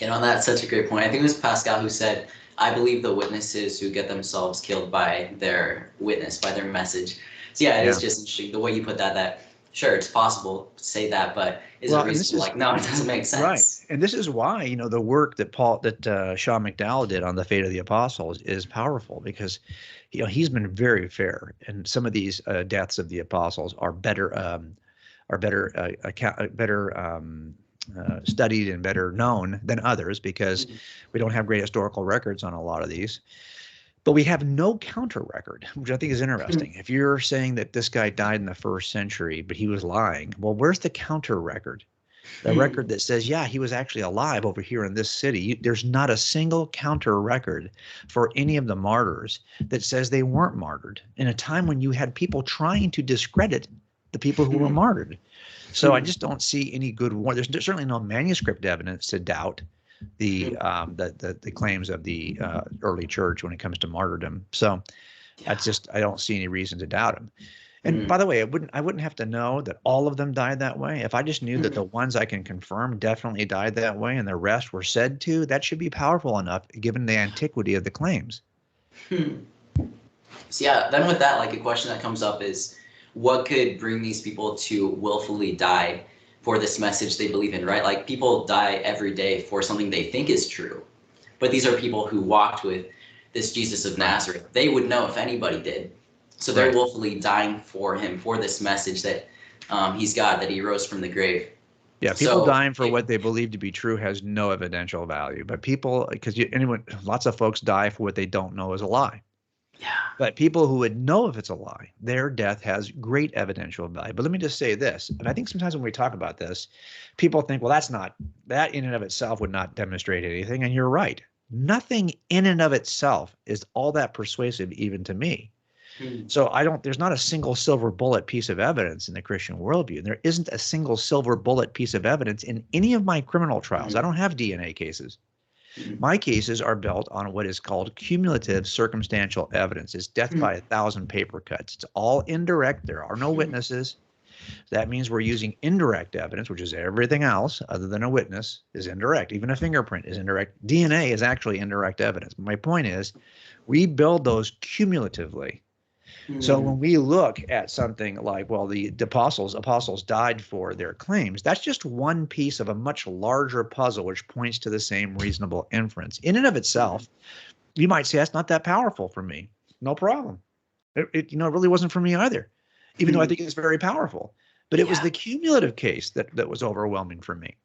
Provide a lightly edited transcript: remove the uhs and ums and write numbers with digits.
That's such a great point. I think it was Pascal who said, I believe the witnesses who get themselves killed by their witness, by their message. So yeah, it is Yeah. just interesting the way you put that sure, it's possible to say that, but is Well, it and this reasonable? is Like, no, it doesn't make right. sense. And this is why, the work that Sean McDowell did on the fate of the apostles is powerful because, he's been very fair. And some of these deaths of the apostles are better, studied and better known than others because Mhm. we don't have great historical records on a lot of these. But we have no counter record, which I think is interesting. If you're saying that this guy died in the first century, but he was lying, well, where's the counter record? The record that says, yeah, he was actually alive over here in this city. There's not a single counter record for any of the martyrs that says they weren't martyred in a time when you had people trying to discredit the people who were martyred. So I just don't see any good one. There's certainly no manuscript evidence to doubt the claims of the early church when it comes to martyrdom. So Yeah. I don't see any reason to doubt him. And by the way, I wouldn't have to know that all of them died that way. If I just knew that the ones I can confirm definitely died that way and the rest were said to, that should be powerful enough given the antiquity of the claims. So yeah, then with that, like a question that comes up is, what could bring these people to willfully die for this message they believe in, right? Like people die every day for something they think is true, but these are people who walked with this Jesus of Nazareth. They would know if anybody did. So they're willfully dying for him, for this message that he's God, that he rose from the grave. Yeah, people So dying for what they believe to be true has no evidential value. But lots of folks die for what they don't know is a lie. yeah. But people who would know if it's a lie, their death has great evidential value. But let me just say this, and I think sometimes when we talk about this, people think, well, that in and of itself would not demonstrate anything. And you're right. Nothing in and of itself is all that persuasive, even to me. So there's not a single silver bullet piece of evidence in the Christian worldview. And there isn't a single silver bullet piece of evidence in any of my criminal trials. I don't have DNA cases. My cases are built on what is called cumulative circumstantial evidence. It's death by 1,000 paper cuts. It's all indirect. There are no witnesses. That means we're using indirect evidence, which is everything else other than a witness is indirect. Even a fingerprint is indirect. DNA is actually indirect evidence. My point is, we build those cumulatively. So when we look at something like, well, the apostles died for their claims, that's just one piece of a much larger puzzle, which points to the same reasonable inference. In and of itself, you might say that's not that powerful for me. No problem. It really wasn't for me either, even though I think it's very powerful. But it was the cumulative case that was overwhelming for me.